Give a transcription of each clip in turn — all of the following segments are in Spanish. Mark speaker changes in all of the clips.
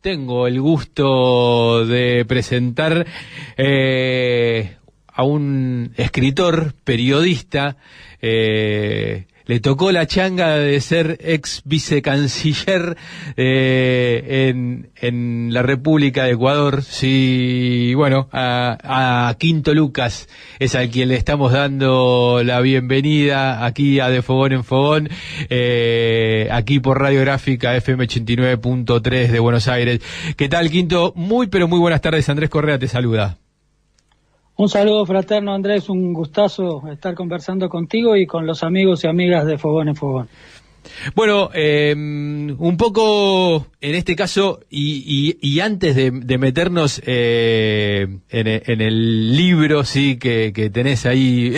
Speaker 1: tengo el gusto de presentar a un escritor, periodista. Le tocó la changa de ser ex vicecanciller en la República de Ecuador. Sí, bueno, a Quinto Lucas es al quien le estamos dando la bienvenida aquí a De Fogón en Fogón, aquí por Radiográfica FM 89.3 de Buenos Aires. ¿Qué tal, Quinto? Muy, pero muy buenas tardes. Andrés Correa te saluda.
Speaker 2: Un saludo fraterno, Andrés, un gustazo estar conversando contigo y con los amigos y amigas de Fogón en Fogón.
Speaker 1: Bueno, un poco en este caso, y antes de meternos en el libro, sí, que tenés ahí,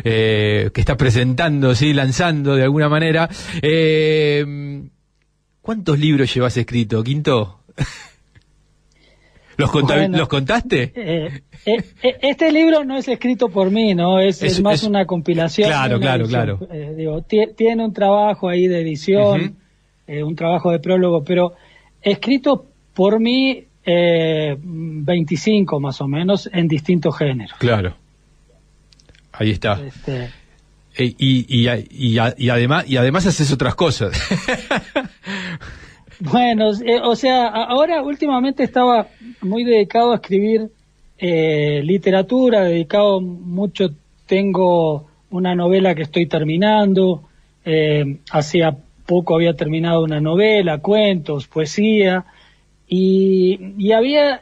Speaker 1: que estás presentando, sí, lanzando de alguna manera, ¿cuántos libros llevas escrito, Quinto? ¿Los contaste?
Speaker 2: Este libro no es escrito por mí, ¿no? Es más una compilación.
Speaker 1: Claro.
Speaker 2: Tiene un trabajo ahí de edición, un trabajo de prólogo, pero escrito por mí 25 más o menos en distintos géneros.
Speaker 1: Claro. Ahí está. Y además haces otras cosas.
Speaker 2: Bueno, o sea, ahora últimamente estaba muy dedicado a escribir literatura, tengo una novela que estoy terminando, hacía poco había terminado una novela, cuentos, poesía, y había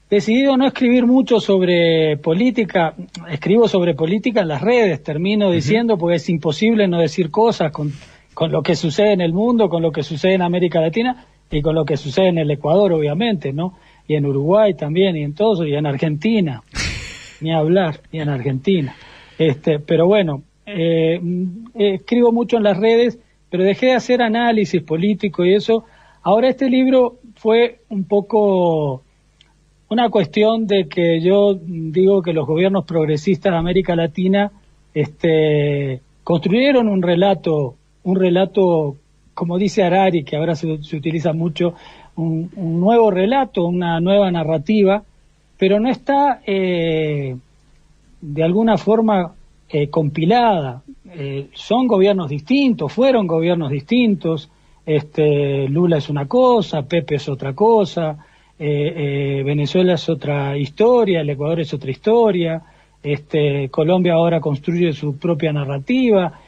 Speaker 2: decidido no escribir mucho sobre política. Escribo sobre política en las redes, termino diciendo, porque es imposible no decir cosas con lo que sucede en el mundo, con lo que sucede en América Latina y con lo que sucede en el Ecuador, obviamente, ¿no? Y en Uruguay también, y en todos, y en Argentina, ni hablar, y en Argentina. Pero bueno, escribo mucho en las redes, pero dejé de hacer análisis político y eso. Ahora este libro fue un poco una cuestión de que yo digo que los gobiernos progresistas de América Latina construyeron un relato, como dice Harari, que ahora se utiliza mucho, un nuevo relato, una nueva narrativa, pero no está de alguna forma compilada. Son gobiernos distintos, fueron gobiernos distintos. Lula es una cosa, Pepe es otra cosa, Venezuela es otra historia, el Ecuador es otra historia, Colombia ahora construye su propia narrativa,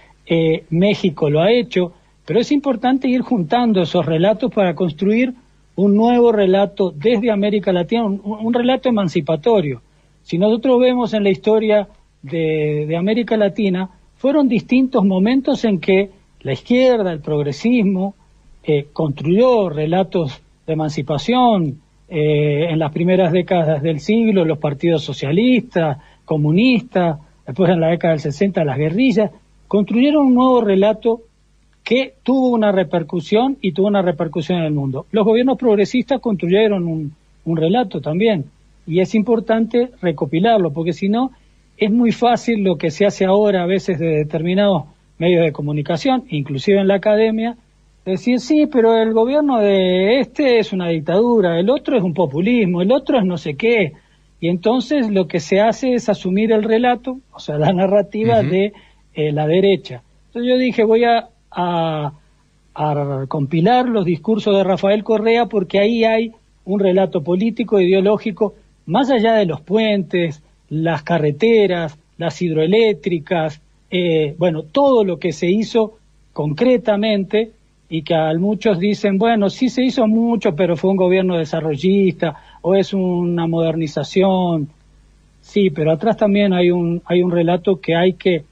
Speaker 2: México lo ha hecho, pero es importante ir juntando esos relatos para construir un nuevo relato desde América Latina, un relato emancipatorio. Si nosotros vemos en la historia de América Latina, fueron distintos momentos en que la izquierda, el progresismo, construyó relatos de emancipación. En las primeras décadas del siglo, los partidos socialistas, comunistas, después en la década del 60 las guerrillas, construyeron un nuevo relato que tuvo una repercusión y tuvo una repercusión en el mundo. Los gobiernos progresistas construyeron un relato también, y es importante recopilarlo, porque si no, es muy fácil lo que se hace ahora a veces de determinados medios de comunicación, inclusive en la academia, decir, sí, pero el gobierno de es una dictadura, el otro es un populismo, el otro es no sé qué, y entonces lo que se hace es asumir el relato, o sea, la narrativa de la derecha. Entonces yo dije, voy a compilar los discursos de Rafael Correa, porque ahí hay un relato político, ideológico, más allá de los puentes, las carreteras, las hidroeléctricas, bueno, todo lo que se hizo concretamente, y que a muchos dicen, bueno, sí se hizo mucho, pero fue un gobierno desarrollista, o es una modernización. Sí, pero atrás también hay un relato que hay que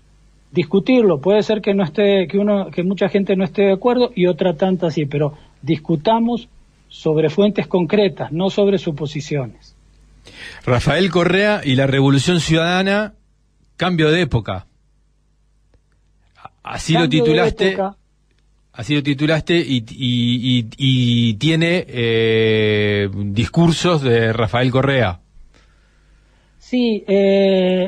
Speaker 2: discutirlo. Puede ser que que mucha gente no esté de acuerdo y otra tanta sí, pero discutamos sobre fuentes concretas, no sobre suposiciones.
Speaker 1: Rafael Correa y la Revolución Ciudadana, cambio de época. Así lo titulaste. Así lo titulaste y tiene discursos de Rafael Correa.
Speaker 2: Sí,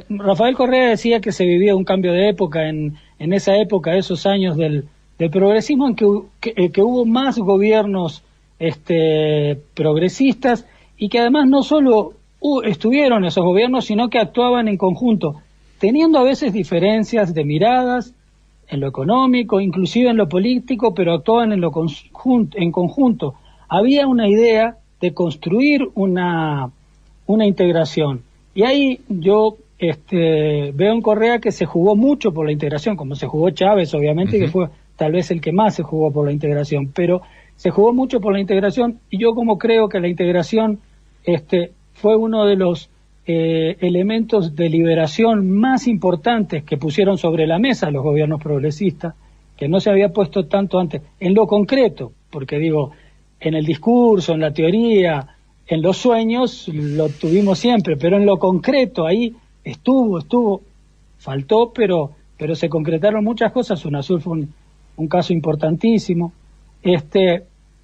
Speaker 2: Rafael Correa decía que se vivía un cambio de época en esa época, esos años del progresismo, en que hubo más gobiernos progresistas, y que además no solo estuvieron esos gobiernos, sino que actuaban en conjunto, teniendo a veces diferencias de miradas en lo económico, inclusive en lo político, pero actuaban en conjunto. Había una idea de construir una integración. Y ahí yo veo en Correa que se jugó mucho por la integración, como se jugó Chávez, obviamente, que fue tal vez el que más se jugó por la integración, pero se jugó mucho por la integración, y yo como creo que la integración fue uno de los elementos de liberación más importantes que pusieron sobre la mesa los gobiernos progresistas, que no se había puesto tanto antes, en lo concreto, porque digo, en el discurso, en la teoría, en los sueños, lo tuvimos siempre, pero en lo concreto, ahí faltó, pero se concretaron muchas cosas. UNASUR fue un caso importantísimo.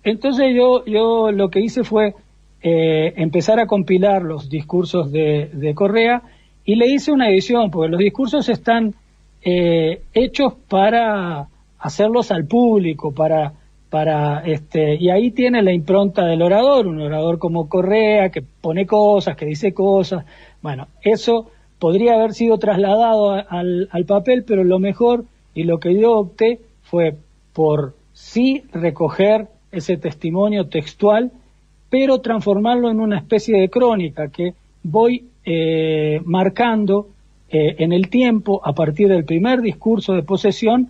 Speaker 2: Entonces yo lo que hice fue empezar a compilar los discursos de Correa, y le hice una edición, porque los discursos están hechos para hacerlos al público, y ahí tiene la impronta del orador, un orador como Correa, que pone cosas, que dice cosas. Bueno, eso podría haber sido trasladado al papel, pero lo mejor y lo que yo opté fue por sí recoger ese testimonio textual, pero transformarlo en una especie de crónica que voy marcando en el tiempo, a partir del primer discurso de posesión,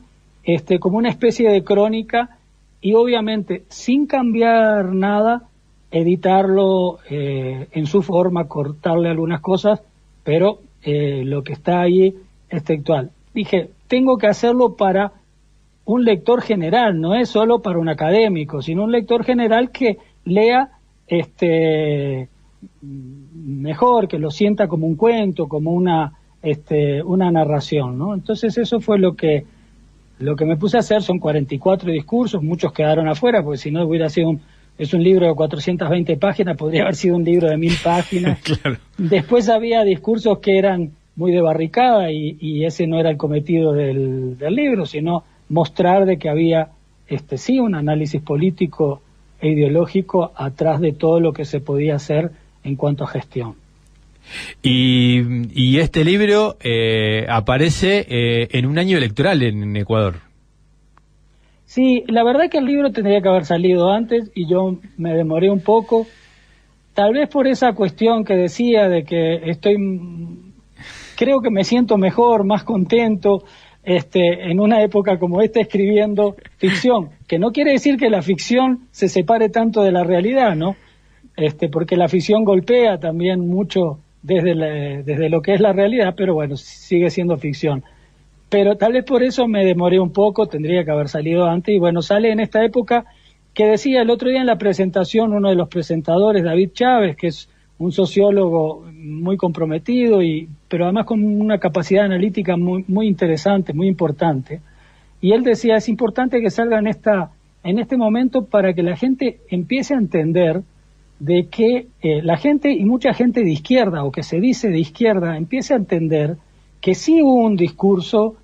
Speaker 2: como una especie de crónica, y obviamente sin cambiar nada, editarlo en su forma, cortarle algunas cosas, pero lo que está ahí es textual. Dije, tengo que hacerlo para un lector general, no es solo para un académico, sino un lector general que lea mejor, que lo sienta como un cuento, como una narración, ¿no? Entonces eso fue lo que me puse a hacer. Son 44 discursos, muchos quedaron afuera, porque si no hubiera sido es un libro de 420 páginas, podría haber sido un libro de 1000 páginas. Claro. Después había discursos que eran muy de barricada, y ese no era el cometido del libro, sino mostrar de que había sí un análisis político e ideológico atrás de todo lo que se podía hacer en cuanto a gestión.
Speaker 1: Y este libro aparece en un año electoral en Ecuador.
Speaker 2: Sí, la verdad que el libro tendría que haber salido antes, y yo me demoré un poco, tal vez por esa cuestión que decía de que creo que me siento mejor, más contento, en una época como esta, escribiendo ficción, que no quiere decir que la ficción se separe tanto de la realidad, ¿no? Porque la ficción golpea también mucho desde lo que es la realidad, pero bueno, sigue siendo ficción. Pero tal vez por eso me demoré un poco, tendría que haber salido antes, y bueno, sale en esta época que decía el otro día en la presentación uno de los presentadores, David Chávez, que es un sociólogo muy comprometido, pero además con una capacidad analítica muy, muy interesante, muy importante. Y él decía, es importante que salga en este momento para que la gente empiece a entender de que la gente, y mucha gente de izquierda, o que se dice de izquierda, empiece a entender que sí hubo un discurso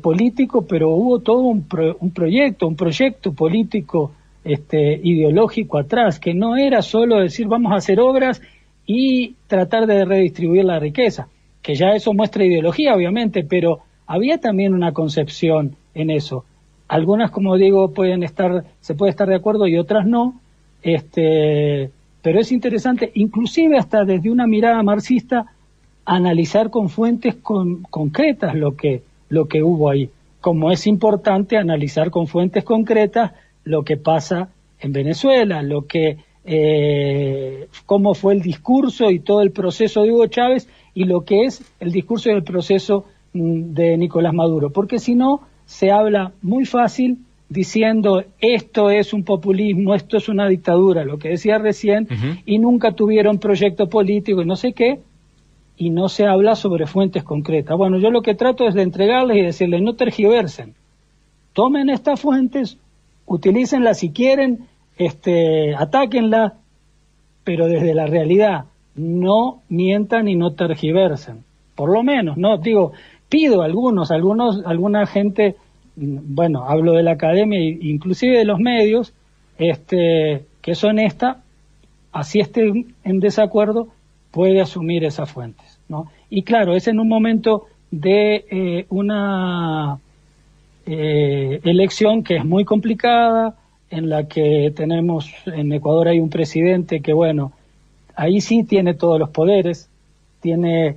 Speaker 2: político, pero hubo todo un proyecto político ideológico atrás, que no era solo decir vamos a hacer obras y tratar de redistribuir la riqueza, que ya eso muestra ideología obviamente, pero había también una concepción en eso. Algunas, como digo, se puede estar de acuerdo y otras no, pero es interesante, inclusive hasta desde una mirada marxista, analizar con fuentes concretas lo que hubo ahí, como es importante analizar con fuentes concretas lo que pasa en Venezuela, cómo fue el discurso y todo el proceso de Hugo Chávez, y lo que es el discurso y el proceso de Nicolás Maduro, porque si no se habla muy fácil diciendo esto es un populismo, esto es una dictadura, lo que decía recién, y nunca tuvieron proyecto político y no sé qué, y no se habla sobre fuentes concretas. Bueno, yo lo que trato es de entregarles y decirles, no tergiversen, tomen estas fuentes, utilícenlas si quieren, atáquenlas, pero desde la realidad, no mientan y no tergiversen, por lo menos, no digo, pido a alguna gente, bueno, hablo de la academia e inclusive de los medios, que es honesta, así esté en desacuerdo, puede asumir esas fuentes, ¿no? Y claro, es en un momento de una elección que es muy complicada, en la que tenemos, en Ecuador hay un presidente que, bueno, ahí sí tiene todos los poderes, tiene,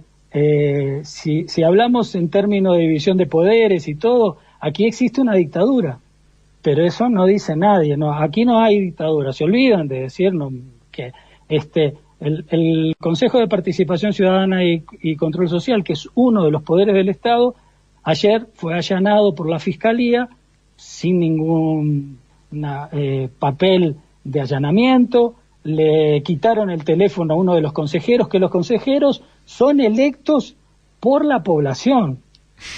Speaker 2: si hablamos en términos de división de poderes y todo, aquí existe una dictadura, pero eso no dice nadie, no, aquí no hay dictadura, se olvidan de decirnos que el Consejo de Participación Ciudadana y Control Social, que es uno de los poderes del Estado, ayer fue allanado por la Fiscalía sin ningún papel de allanamiento, le quitaron el teléfono a uno de los consejeros, que los consejeros son electos por la población,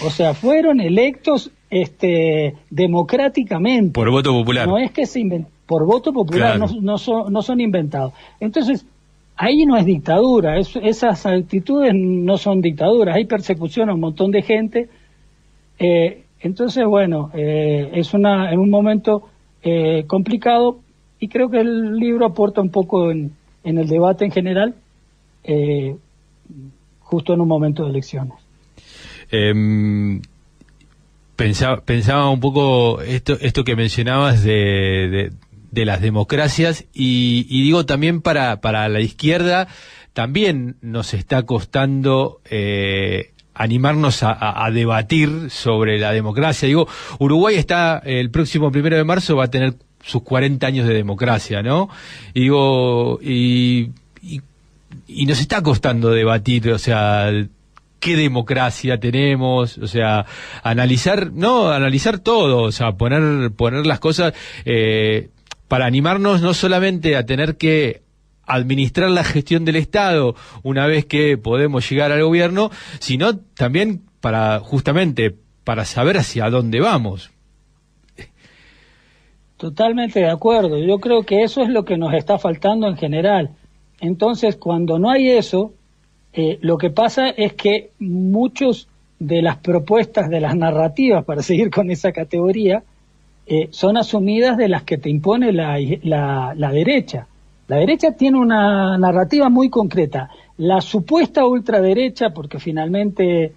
Speaker 2: o sea, fueron electos democráticamente.
Speaker 1: Por voto popular.
Speaker 2: No es que por voto popular, claro. no son inventados. Entonces, ahí no es dictadura, esas actitudes no son dictaduras, hay persecución a un montón de gente. Entonces, bueno, es en un momento complicado, y creo que el libro aporta un poco en el debate en general, justo en un momento de elecciones.
Speaker 1: Pensaba un poco esto que mencionabas de las democracias, y digo también para la izquierda también nos está costando animarnos a debatir sobre la democracia. Digo, Uruguay está, el próximo 1 de marzo va a tener sus 40 años de democracia, ¿no? Y digo, y nos está costando debatir, o sea, qué democracia tenemos, o sea, analizar todo, o sea, poner las cosas para animarnos no solamente a tener que administrar la gestión del Estado una vez que podemos llegar al gobierno, sino también justamente para saber hacia dónde vamos.
Speaker 2: Totalmente de acuerdo. Yo creo que eso es lo que nos está faltando en general. Entonces, cuando no hay eso, lo que pasa es que muchos de las propuestas, de las narrativas, para seguir con esa categoría, son asumidas de las que te impone la derecha. La derecha tiene una narrativa muy concreta. La supuesta ultraderecha, porque finalmente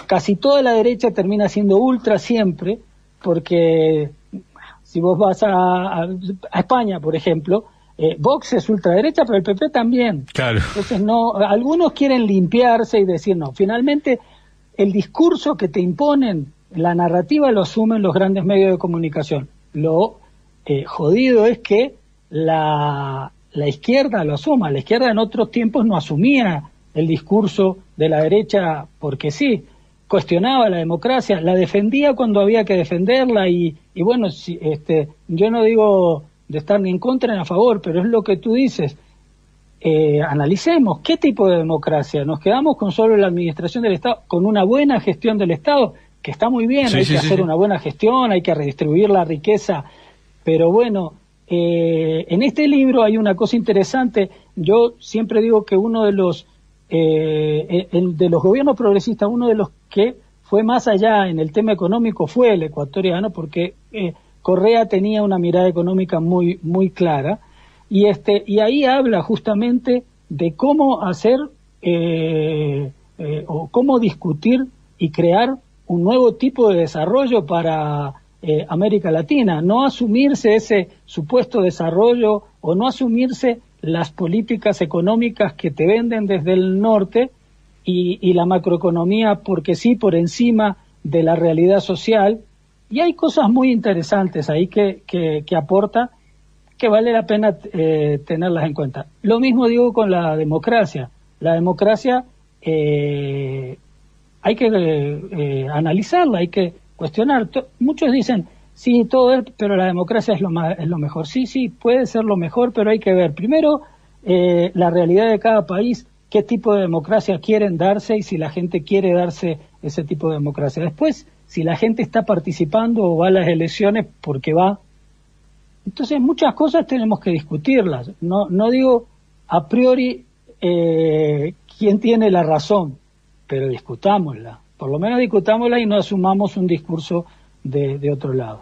Speaker 2: casi toda la derecha termina siendo ultra siempre, porque si vos vas a España, por ejemplo, Vox es ultraderecha, pero el PP también.
Speaker 1: Claro.
Speaker 2: Entonces, algunos quieren limpiarse y decir, no, finalmente el discurso que te imponen, la narrativa lo asumen los grandes medios de comunicación. Lo jodido es que la izquierda lo asuma. La izquierda en otros tiempos no asumía el discurso de la derecha porque sí, cuestionaba la democracia, la defendía cuando había que defenderla y bueno, yo no digo de estar ni en contra ni a favor, pero es lo que tú dices. Analicemos qué tipo de democracia. Nos quedamos con solo la administración del Estado, con una buena gestión del Estado, que está muy bien, hay que hacer una buena gestión, hay que redistribuir la riqueza, pero bueno, en este libro hay una cosa interesante. Yo siempre digo que uno de los gobiernos progresistas, uno de los que fue más allá en el tema económico fue el ecuatoriano, porque Correa tenía una mirada económica muy muy clara, y ahí habla justamente de cómo hacer o cómo discutir y crear un nuevo tipo de desarrollo para América Latina, no asumirse ese supuesto desarrollo o no asumirse las políticas económicas que te venden desde el norte y la macroeconomía porque sí por encima de la realidad social. Y hay cosas muy interesantes ahí que aporta, que vale la pena tenerlas en cuenta. Lo mismo digo con la democracia. La democracia hay que analizarla, hay que cuestionar. Muchos dicen, sí, pero la democracia es lo mejor. Sí, puede ser lo mejor, pero hay que ver primero la realidad de cada país, qué tipo de democracia quieren darse y si la gente quiere darse ese tipo de democracia. Después, si la gente está participando o va a las elecciones porque va. Entonces, muchas cosas tenemos que discutirlas. No digo a priori quién tiene la razón, pero discutámosla. Por lo menos discutámosla y no asumamos un discurso de otro lado.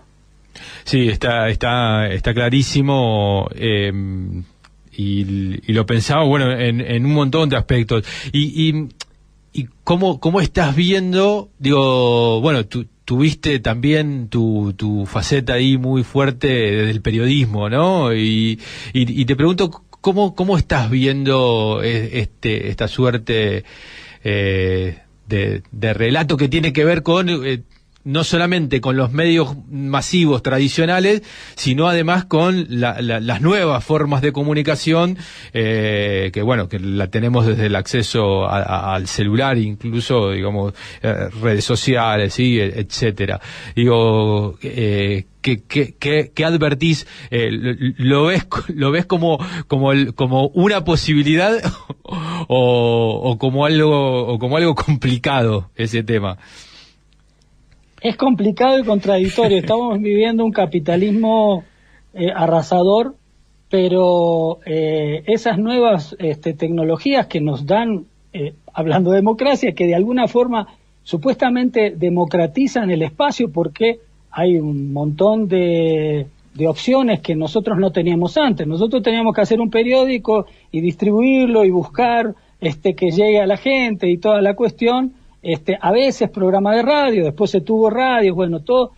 Speaker 1: Sí, está clarísimo. Y lo pensaba, bueno, en un montón de aspectos. Y cómo estás viendo, digo, bueno, tú tuviste también tu faceta ahí muy fuerte desde el periodismo, ¿no? Y te pregunto, ¿cómo estás viendo esta suerte de relato que tiene que ver con no solamente con los medios masivos tradicionales, sino además con las nuevas formas de comunicación, que bueno, que la tenemos desde el acceso al celular, incluso, digamos, redes sociales, sí, etcétera. Digo, ¿qué advertís? ¿Lo ves como una posibilidad o como algo complicado ese tema?
Speaker 2: Es complicado y contradictorio. Estamos viviendo un capitalismo arrasador, pero esas nuevas tecnologías que nos dan, hablando de democracia, que de alguna forma supuestamente democratizan el espacio porque hay un montón de opciones que nosotros no teníamos antes. Nosotros teníamos que hacer un periódico y distribuirlo y buscar que llegue a la gente y toda la cuestión. A veces programa de radio, después se tuvo radio, bueno, todo,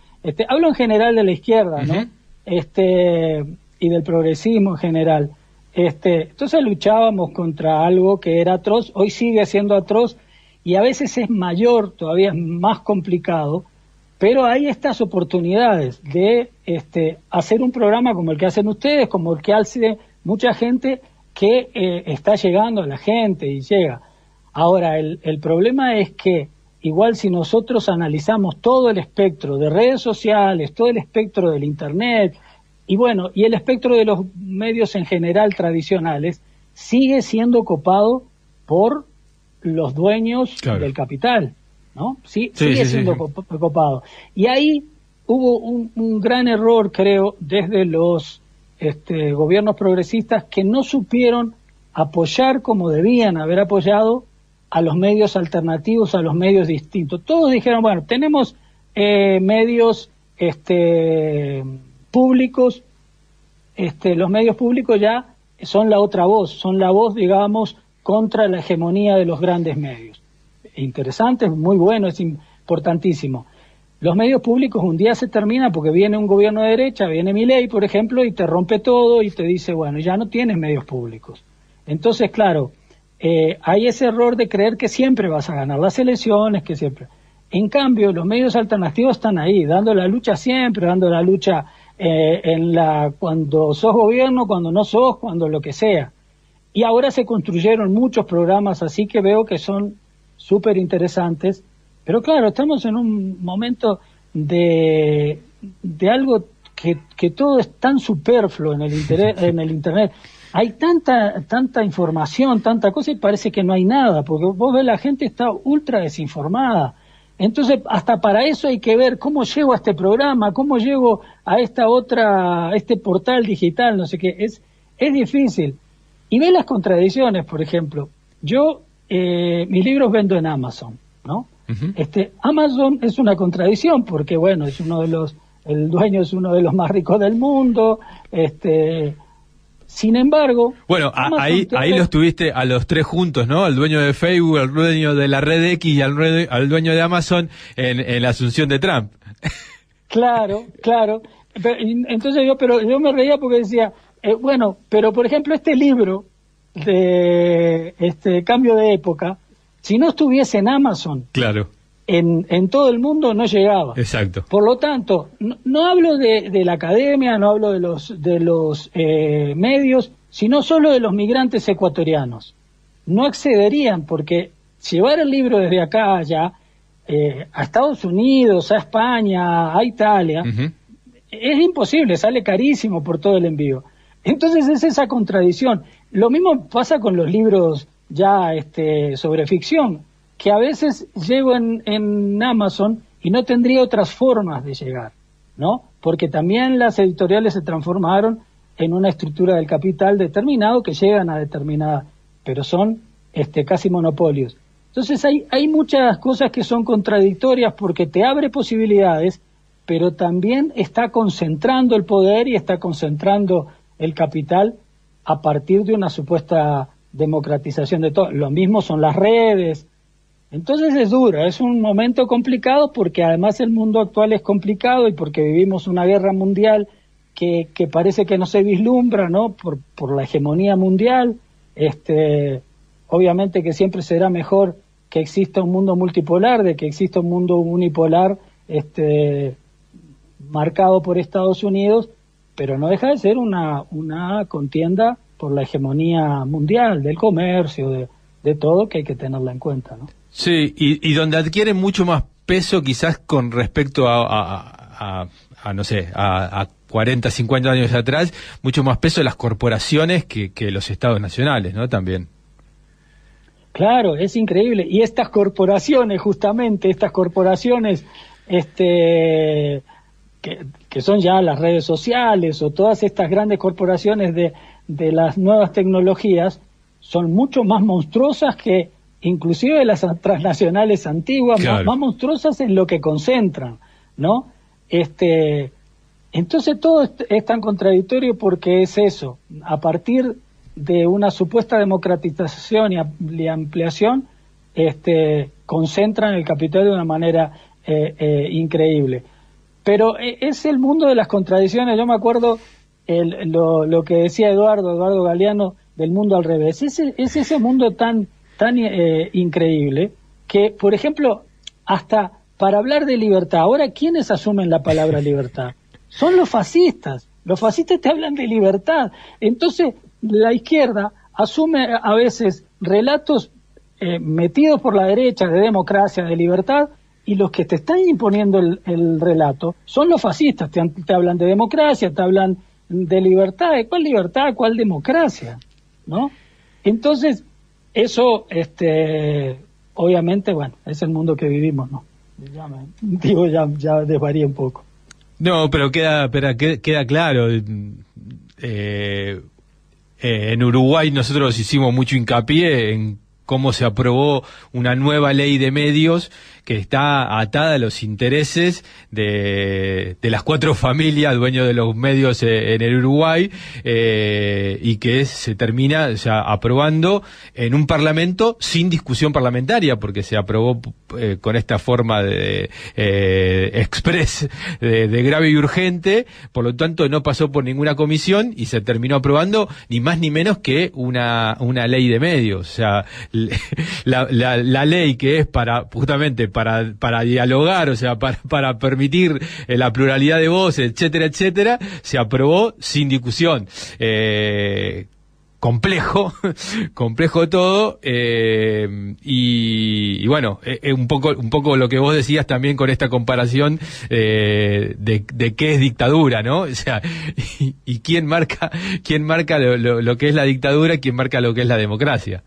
Speaker 2: hablo en general de la izquierda, ¿no? Y del progresismo en general. Entonces luchábamos contra algo que era atroz, hoy sigue siendo atroz, y a veces es mayor, todavía es más complicado, pero hay estas oportunidades de hacer un programa como el que hacen ustedes, como el que hace mucha gente que está llegando a la gente y llega. Ahora, el problema es que, igual si nosotros analizamos todo el espectro de redes sociales, todo el espectro del Internet, y bueno, y el espectro de los medios en general tradicionales, sigue siendo copado por los dueños del capital, ¿no? Sigue siendo copado. Y ahí hubo un gran error, creo, desde los gobiernos progresistas que no supieron apoyar como debían haber apoyado a los medios alternativos, a los medios distintos. Todos dijeron, bueno, tenemos medios públicos, los medios públicos ya son la otra voz, son la voz, digamos, contra la hegemonía de los grandes medios. Interesante, muy bueno, es importantísimo. Los medios públicos un día se terminan porque viene un gobierno de derecha, viene Milei, por ejemplo, y te rompe todo y te dice, bueno, ya no tienes medios públicos. Entonces, claro, hay ese error de creer que siempre vas a ganar las elecciones, que siempre. En cambio, los medios alternativos están ahí, dando la lucha siempre, dando la lucha cuando sos gobierno, cuando no sos, cuando lo que sea. Y ahora se construyeron muchos programas así que veo que son súper interesantes, pero claro, estamos en un momento de algo que todo es tan superfluo en el Internet. Hay tanta información, tanta cosa, y parece que no hay nada, porque vos ves, la gente está ultra desinformada. Entonces, hasta para eso hay que ver cómo llego a este programa, cómo llego a este portal digital, no sé qué. Es difícil. Y ves las contradicciones, por ejemplo. Yo, mis libros vendo en Amazon, ¿no? Uh-huh. Amazon es una contradicción, porque bueno, el dueño es uno de los más ricos del mundo, sin embargo...
Speaker 1: Bueno, ahí los tuviste a los tres juntos, ¿no? Al dueño de Facebook, al dueño de la red X y al dueño de Amazon en la asunción de Trump.
Speaker 2: Claro. Entonces yo me reía porque decía, bueno, pero por ejemplo este libro de Cambio de Época, si no estuviese en Amazon...
Speaker 1: Claro.
Speaker 2: En todo el mundo no llegaba.
Speaker 1: Exacto.
Speaker 2: Por lo tanto, no hablo de la academia, no hablo de los medios, sino solo de los migrantes ecuatorianos. No accederían porque llevar el libro desde acá a allá, a Estados Unidos, a España, a Italia, uh-huh, es imposible, sale carísimo por todo el envío. Entonces es esa contradicción. Lo mismo pasa con los libros ya sobre ficción, que a veces llego en Amazon y no tendría otras formas de llegar, ¿no? Porque también las editoriales se transformaron en una estructura del capital determinado que llegan a determinada, pero son casi monopolios. Entonces hay muchas cosas que son contradictorias porque te abre posibilidades, pero también está concentrando el poder y está concentrando el capital a partir de una supuesta democratización de todo. Lo mismo son las redes. Entonces es duro, es un momento complicado porque además el mundo actual es complicado y porque vivimos una guerra mundial que parece que no se vislumbra, ¿no? Por la hegemonía mundial. Obviamente que siempre será mejor que exista un mundo multipolar, de que exista un mundo unipolar, marcado por Estados Unidos, pero no deja de ser una contienda por la hegemonía mundial, del comercio, de todo, que hay que tenerla en cuenta, ¿no?
Speaker 1: Sí, y donde adquiere mucho más peso quizás con respecto a no sé, a 40, 50 años atrás, mucho más peso las corporaciones que los estados nacionales, ¿no? También.
Speaker 2: Claro, es increíble. Y estas corporaciones, justamente, que son ya las redes sociales o todas estas grandes corporaciones de las nuevas tecnologías, son mucho más monstruosas que inclusive las transnacionales antiguas, claro, más monstruosas en lo que concentran, ¿no? Entonces todo es tan contradictorio porque es eso, a partir de una supuesta democratización y ampliación, concentran el capital de una manera increíble. Pero es el mundo de las contradicciones. Yo me acuerdo lo que decía Eduardo Galeano, del mundo al revés. Es ese mundo tan increíble que, por ejemplo, hasta para hablar de libertad, ahora, ¿quiénes asumen la palabra libertad? Son los fascistas. Los fascistas te hablan de libertad. Entonces, la izquierda asume a veces relatos metidos por la derecha de democracia, de libertad, y los que te están imponiendo el relato son los fascistas. Te hablan de democracia, te hablan de libertad. ¿Cuál libertad? ¿Cuál democracia? ¿No? Entonces, eso, obviamente, bueno, es el mundo que vivimos, ¿no? Ya desvaríe un poco.
Speaker 1: No, pero queda claro. En Uruguay nosotros hicimos mucho hincapié en cómo se aprobó una nueva ley de medios que está atada a los intereses de las 4 familias dueños de los medios en el Uruguay, y que se termina, o sea, aprobando en un parlamento sin discusión parlamentaria, porque se aprobó con esta forma de express, de grave y urgente. Por lo tanto no pasó por ninguna comisión y se terminó aprobando ni más ni menos que una ley de medios. O sea, la ley que es justamente para dialogar, o sea, para permitir la pluralidad de voces, etcétera, etcétera, se aprobó sin discusión. Complejo todo, y bueno, un poco lo que vos decías también con esta comparación de qué es dictadura, ¿no? O sea, y quién marca lo que es la dictadura, quién marca lo que es la democracia.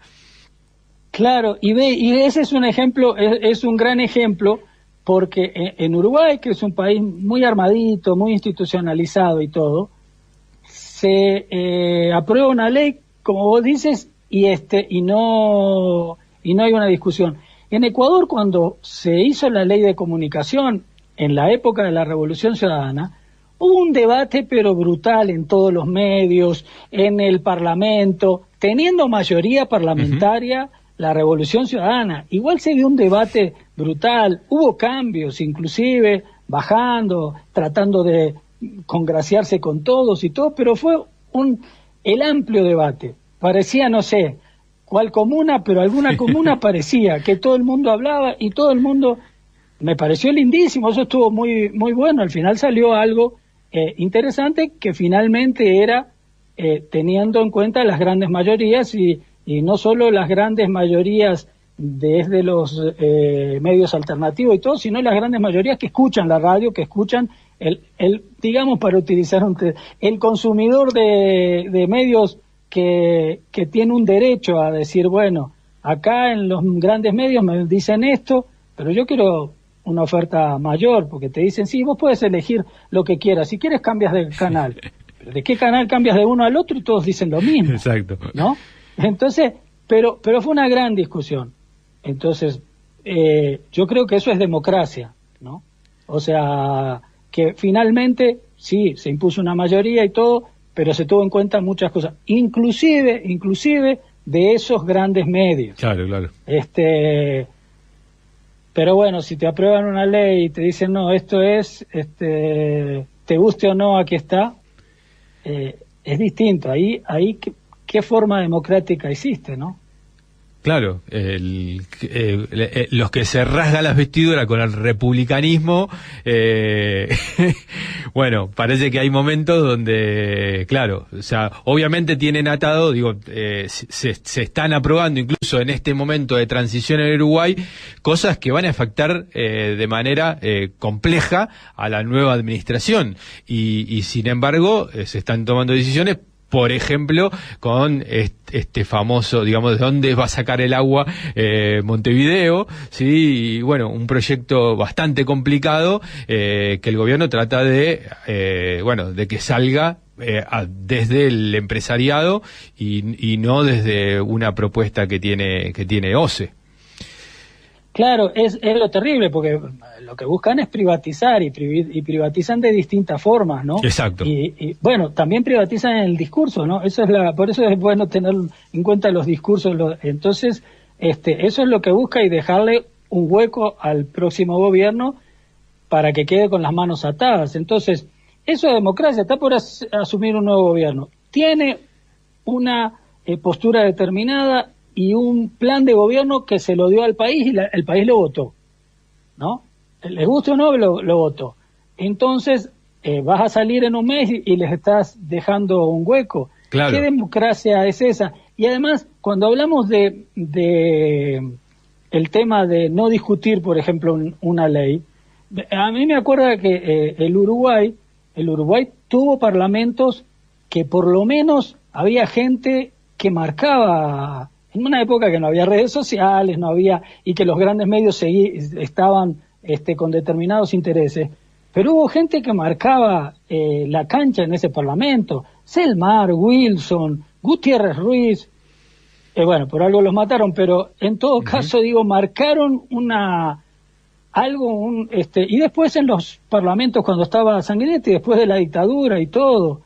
Speaker 2: Claro, y ese es un ejemplo, es un gran ejemplo, porque en Uruguay, que es un país muy armadito, muy institucionalizado y todo, se aprueba una ley, como vos dices, y no hay una discusión. En Ecuador, cuando se hizo la ley de comunicación, en la época de la Revolución Ciudadana, hubo un debate pero brutal en todos los medios, en el Parlamento, teniendo mayoría parlamentaria. Uh-huh. La Revolución Ciudadana, igual se dio un debate brutal, hubo cambios, inclusive bajando, tratando de congraciarse con todos y todo, pero fue el amplio debate. Parecía, no sé, cuál comuna, pero alguna comuna parecía, que todo el mundo hablaba y todo el mundo, me pareció lindísimo, eso estuvo muy, muy bueno. Al final salió algo interesante que finalmente era teniendo en cuenta las grandes mayorías y no solo las grandes mayorías desde los medios alternativos y todo, sino las grandes mayorías que escuchan la radio, que escuchan digamos, para utilizar el consumidor de medios que tiene un derecho a decir, bueno, acá en los grandes medios me dicen esto, pero yo quiero una oferta mayor, porque te dicen, sí, vos puedes elegir lo que quieras, si quieres cambias de canal, pero ¿de qué canal cambias de uno al otro? Y todos dicen lo mismo.
Speaker 1: Exacto.
Speaker 2: ¿No? Entonces, pero fue una gran discusión. Entonces, yo creo que eso es democracia, ¿no? O sea, que finalmente sí, se impuso una mayoría y todo, pero se tuvo en cuenta muchas cosas, inclusive de esos grandes medios.
Speaker 1: Claro, claro.
Speaker 2: Pero bueno, si te aprueban una ley y te dicen, no, esto es, te guste o no, aquí está, es distinto. Ahí ¿qué forma democrática existe, no?
Speaker 1: Claro, los que se rasgan las vestiduras con el republicanismo, bueno, parece que hay momentos donde, claro, o sea, obviamente tienen atado, digo, se están aprobando incluso en este momento de transición en Uruguay cosas que van a afectar de manera compleja a la nueva administración y sin embargo se están tomando decisiones. Por ejemplo, con este famoso, digamos, de dónde va a sacar el agua Montevideo, sí, y bueno, un proyecto bastante complicado que el gobierno trata de, de que salga desde el empresariado y no desde una propuesta que tiene OCE.
Speaker 2: Claro, es lo terrible, porque lo que buscan es privatizar y privatizan de distintas formas, ¿no?
Speaker 1: Exacto.
Speaker 2: Y bueno, también privatizan el discurso, ¿no? Por eso es bueno tener en cuenta los discursos. Entonces, eso es lo que busca y dejarle un hueco al próximo gobierno para que quede con las manos atadas. Entonces, eso es democracia, está por asumir un nuevo gobierno. Tiene una postura determinada y un plan de gobierno que se lo dio al país y el país lo votó, ¿no? Les guste o no, lo votó. Entonces, vas a salir en un mes y les estás dejando un hueco.
Speaker 1: Claro.
Speaker 2: ¿Qué democracia es esa? Y además, cuando hablamos de el tema de no discutir, por ejemplo, una ley, a mí me acuerda que el Uruguay tuvo parlamentos que por lo menos había gente que marcaba. En una época que no había redes sociales, y que los grandes medios estaban con determinados intereses, pero hubo gente que marcaba la cancha en ese parlamento. Selmar, Wilson, Gutiérrez Ruiz, bueno, por algo los mataron, pero en todo caso, digo, marcaron y después en los parlamentos cuando estaba Sanguinetti, después de la dictadura y todo,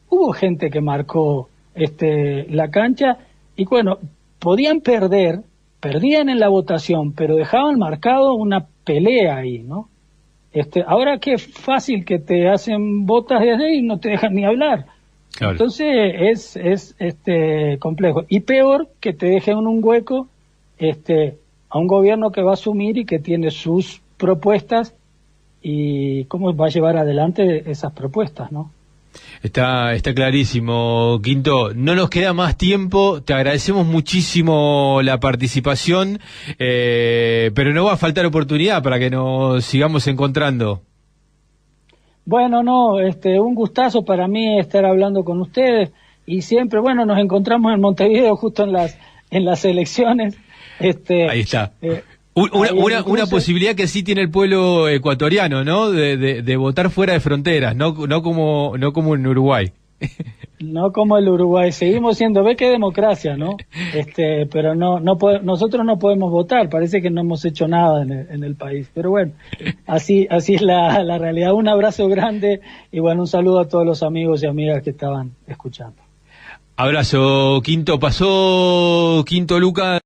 Speaker 2: hubo gente que marcó la cancha. Y bueno, perdían en la votación, pero dejaban marcado una pelea ahí, ¿no? Ahora qué fácil que te hacen botas desde ahí y no te dejan ni hablar. Claro. Entonces es complejo. Y peor que te dejen un hueco a un gobierno que va a asumir y que tiene sus propuestas y cómo va a llevar adelante esas propuestas, ¿no?
Speaker 1: Está clarísimo, Quinto. No nos queda más tiempo. Te agradecemos muchísimo la participación, pero no va a faltar oportunidad para que nos sigamos encontrando.
Speaker 2: Bueno, no, un gustazo para mí estar hablando con ustedes y siempre, bueno, nos encontramos en Montevideo justo en las elecciones.
Speaker 1: Ahí está. Una posibilidad que sí tiene el pueblo ecuatoriano, ¿no? De votar fuera de fronteras, no como en Uruguay.
Speaker 2: No como el Uruguay. Seguimos siendo, ve qué democracia, ¿no? Pero nosotros no podemos votar. Parece que no hemos hecho nada en el país. Pero bueno, así es la realidad. Un abrazo grande y bueno, un saludo a todos los amigos y amigas que estaban escuchando.
Speaker 1: Abrazo, Quinto. Pasó Quinto Lucas.